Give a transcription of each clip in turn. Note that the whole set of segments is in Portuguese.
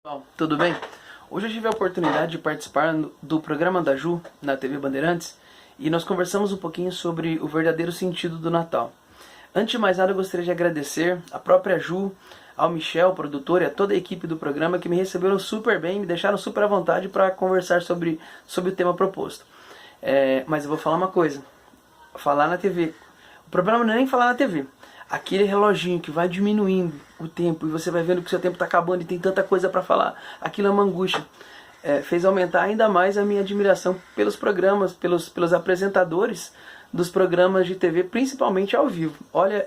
Pessoal, tudo bem? Hoje eu tive a oportunidade de participar do programa da Ju na TV Bandeirantes e nós conversamos um pouquinho sobre o verdadeiro sentido do Natal. Antes de mais nada, eu gostaria de agradecer à própria Ju, ao Michel, produtor, e a toda a equipe do programa que me receberam super bem, me deixaram super à vontade para conversar sobre o tema proposto. Mas eu vou falar uma coisa, falar na TV. O problema não é nem falar na TV. Aquele reloginho que vai diminuindo o tempo e você vai vendo que o seu tempo está acabando e tem tanta coisa para falar, aquilo é uma angústia. Fez aumentar ainda mais a minha admiração pelos programas, pelos apresentadores dos programas de TV, principalmente ao vivo. Olha,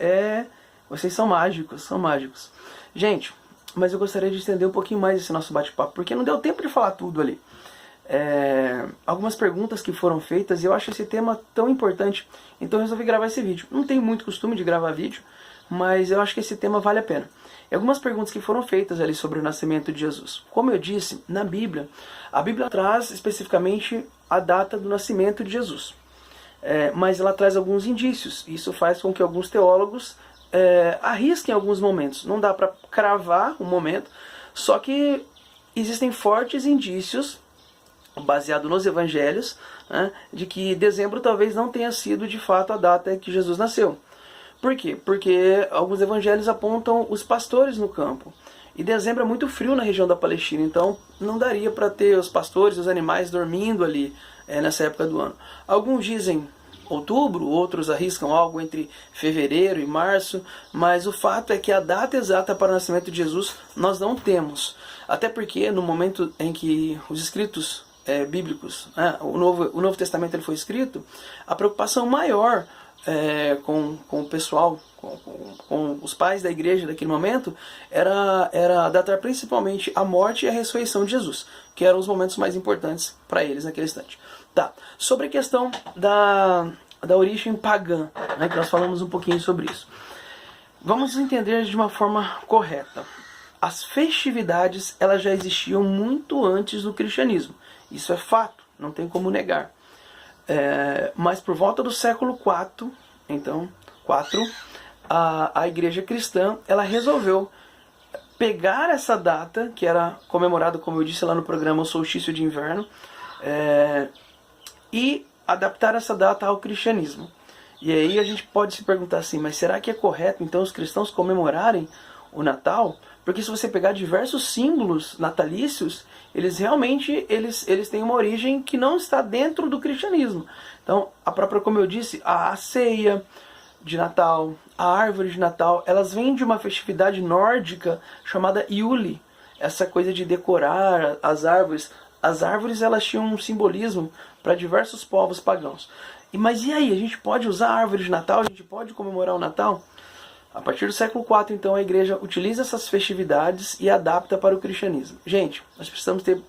vocês são mágicos, são mágicos. Gente, mas eu gostaria de estender um pouquinho mais esse nosso bate-papo, porque não deu tempo de falar tudo ali. Algumas perguntas que foram feitas e eu acho esse tema tão importante, então eu resolvi gravar esse vídeo. Não tenho muito costume de gravar vídeo, mas eu acho que esse tema vale a pena. E algumas perguntas que foram feitas ali sobre o nascimento de Jesus. Como eu disse, na Bíblia, a Bíblia traz especificamente a data do nascimento de Jesus, mas ela traz alguns indícios. Isso faz com que alguns teólogos arrisquem alguns momentos. Não dá para cravar um momento, só que existem fortes indícios baseado nos evangelhos, né, de que dezembro talvez não tenha sido de fato a data em que Jesus nasceu. Por quê? Porque alguns evangelhos apontam os pastores no campo. E dezembro é muito frio na região da Palestina, então não daria para ter os pastores e os animais dormindo ali nessa época do ano. Alguns dizem outubro, outros arriscam algo entre fevereiro e março, mas o fato é que a data exata para o nascimento de Jesus nós não temos. Até porque no momento em que os escritos bíblicos, o Novo Testamento ele foi escrito, a preocupação maior com o pessoal, com os pais da igreja daquele momento, era datar principalmente a morte e a ressurreição de Jesus, que eram os momentos mais importantes para eles naquele instante. Tá. Sobre a questão da origem pagã, que nós falamos um pouquinho sobre isso. Vamos entender de uma forma correta. As festividades elas já existiam muito antes do cristianismo. Isso é fato, não tem como negar. Mas por volta do século IV, a igreja cristã ela resolveu pegar essa data, que era comemorada, como eu disse lá no programa, o solstício de inverno, e adaptar essa data ao cristianismo. E aí a gente pode se perguntar assim, mas será que é correto então os cristãos comemorarem o Natal? Porque se você pegar diversos símbolos natalícios, eles realmente eles têm uma origem que não está dentro do cristianismo. Então, a própria, como eu disse, a ceia de Natal, a árvore de Natal, elas vêm de uma festividade nórdica chamada Yule. Essa coisa de decorar as árvores. As árvores elas tinham um simbolismo para diversos povos pagãos. Mas e aí? A gente pode usar a árvore de Natal? A gente pode comemorar o Natal? A partir do século IV, então, a igreja utiliza essas festividades e adapta para o cristianismo. Gente, nós precisamos ter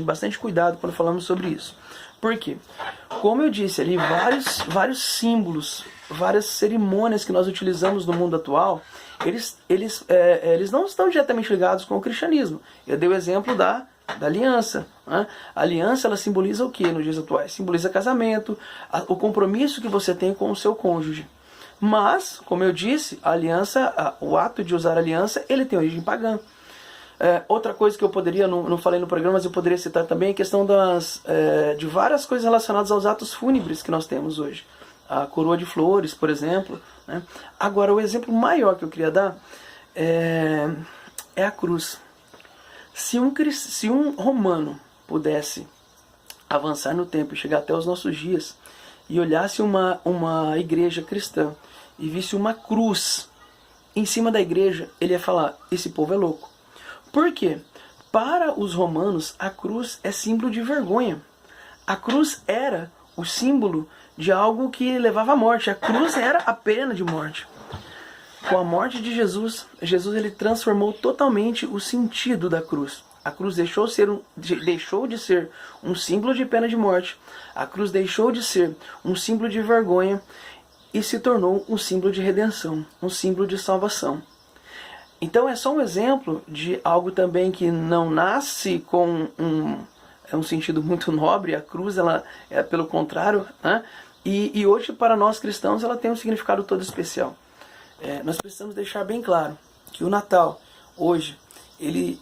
bastante cuidado quando falamos sobre isso. Por quê? Como eu disse ali, vários símbolos, várias cerimônias que nós utilizamos no mundo atual, eles não estão diretamente ligados com o cristianismo. Eu dei o exemplo da aliança. A aliança ela simboliza o que nos dias atuais? Simboliza casamento, o compromisso que você tem com o seu cônjuge. Mas, como eu disse, a aliança, o ato de usar a aliança, ele tem origem pagã. Outra coisa que eu poderia, não falei no programa, mas eu poderia citar também, é a questão de várias coisas relacionadas aos atos fúnebres que nós temos hoje. A coroa de flores, por exemplo. Agora, o exemplo maior que eu queria dar é a cruz. Se um romano pudesse avançar no tempo e chegar até os nossos dias e olhasse uma igreja cristã e visse uma cruz em cima da igreja, ele ia falar, esse povo é louco. Por quê? Para os romanos, a cruz é símbolo de vergonha. A cruz era o símbolo de algo que levava à morte. A cruz era a pena de morte. Com a morte de Jesus, ele transformou totalmente o sentido da cruz. A cruz deixou de ser um símbolo de pena de morte. A cruz deixou de ser um símbolo de vergonha e se tornou um símbolo de redenção, um símbolo de salvação. Então é só um exemplo de algo também que não nasce com um sentido muito nobre. A cruz, ela é pelo contrário, e hoje para nós cristãos ela tem um significado todo especial. Nós precisamos deixar bem claro que o Natal, hoje, ele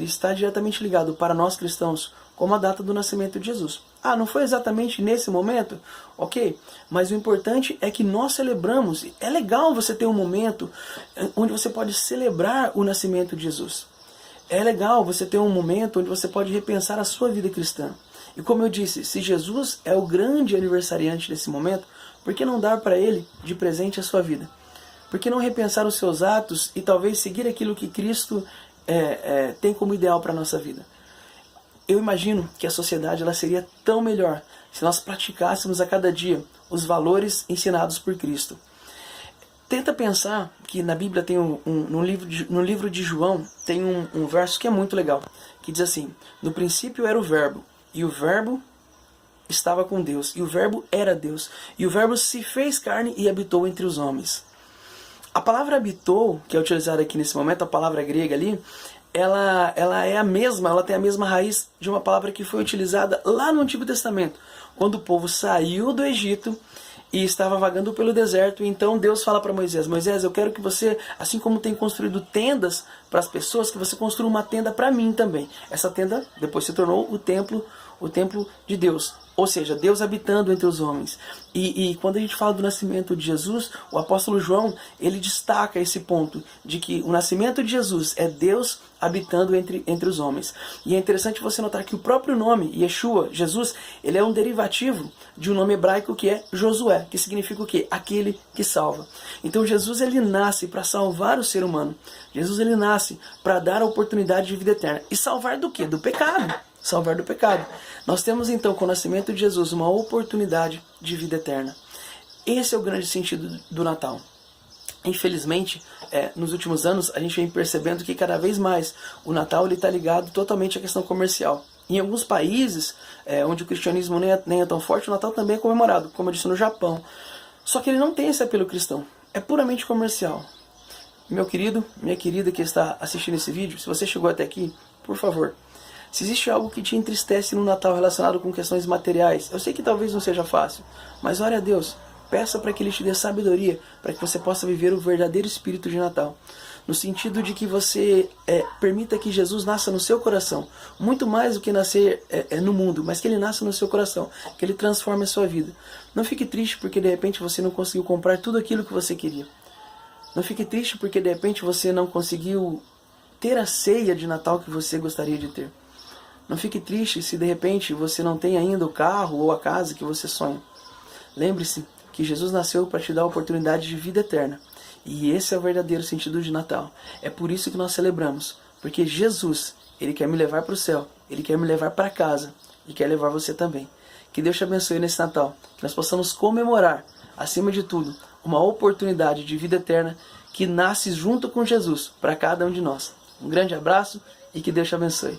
está diretamente ligado para nós cristãos como a data do nascimento de Jesus. Ah, não foi exatamente nesse momento? Ok, mas o importante é que nós celebramos. É legal você ter um momento onde você pode celebrar o nascimento de Jesus. É legal você ter um momento onde você pode repensar a sua vida cristã. E como eu disse, se Jesus é o grande aniversariante desse momento, por que não dar para ele de presente a sua vida? Por que não repensar os seus atos e talvez seguir aquilo que Cristo tem como ideal para a nossa vida? Eu imagino que a sociedade ela seria tão melhor se nós praticássemos a cada dia os valores ensinados por Cristo. Tenta pensar que na Bíblia tem no livro de João tem um verso que é muito legal, que diz assim: no princípio era o Verbo, e o Verbo estava com Deus, e o Verbo era Deus, e o Verbo se fez carne e habitou entre os homens. A palavra habitou, que é utilizada aqui nesse momento, a palavra grega ali, ela é a mesma, ela tem a mesma raiz de uma palavra que foi utilizada lá no Antigo Testamento, quando o povo saiu do Egito e estava vagando pelo deserto. Então Deus fala para Moisés: Moisés, eu quero que você, assim como tem construído tendas para as pessoas, que você construa uma tenda para mim também. Essa tenda depois se tornou o templo de Deus, ou seja, Deus habitando entre os homens. E quando a gente fala do nascimento de Jesus, o apóstolo João, ele destaca esse ponto de que o nascimento de Jesus é Deus habitando entre os homens. E é interessante você notar que o próprio nome, Yeshua, Jesus, ele é um derivativo de um nome hebraico que é Josué, que significa o quê? Aquele que salva. Então Jesus, ele nasce para salvar o ser humano. Jesus, ele nasce para dar a oportunidade de vida eterna. E salvar do quê? Do pecado. Salvar do pecado. Nós temos então com o nascimento de Jesus uma oportunidade de vida eterna. Esse é o grande sentido do Natal. Infelizmente, nos últimos anos a gente vem percebendo que cada vez mais o Natal está ligado totalmente à questão comercial. Em alguns países onde o cristianismo nem é tão forte, o Natal também é comemorado, como eu disse, no Japão. Só que ele não tem esse apelo cristão, é puramente comercial. Meu querido, minha querida que está assistindo esse vídeo, se você chegou até aqui, por favor, se existe algo que te entristece no Natal relacionado com questões materiais, eu sei que talvez não seja fácil, mas ore a Deus, peça para que Ele te dê sabedoria, para que você possa viver o verdadeiro espírito de Natal. No sentido de que você permita que Jesus nasça no seu coração, muito mais do que nascer no mundo, mas que Ele nasça no seu coração, que Ele transforme a sua vida. Não fique triste porque de repente você não conseguiu comprar tudo aquilo que você queria. Não fique triste porque de repente você não conseguiu ter a ceia de Natal que você gostaria de ter. Não fique triste se de repente você não tem ainda o carro ou a casa que você sonha. Lembre-se que Jesus nasceu para te dar a oportunidade de vida eterna. E esse é o verdadeiro sentido de Natal. É por isso que nós celebramos. Porque Jesus, Ele quer me levar para o céu. Ele quer me levar para casa. E quer levar você também. Que Deus te abençoe nesse Natal. Que nós possamos comemorar, acima de tudo, uma oportunidade de vida eterna que nasce junto com Jesus para cada um de nós. Um grande abraço e que Deus te abençoe.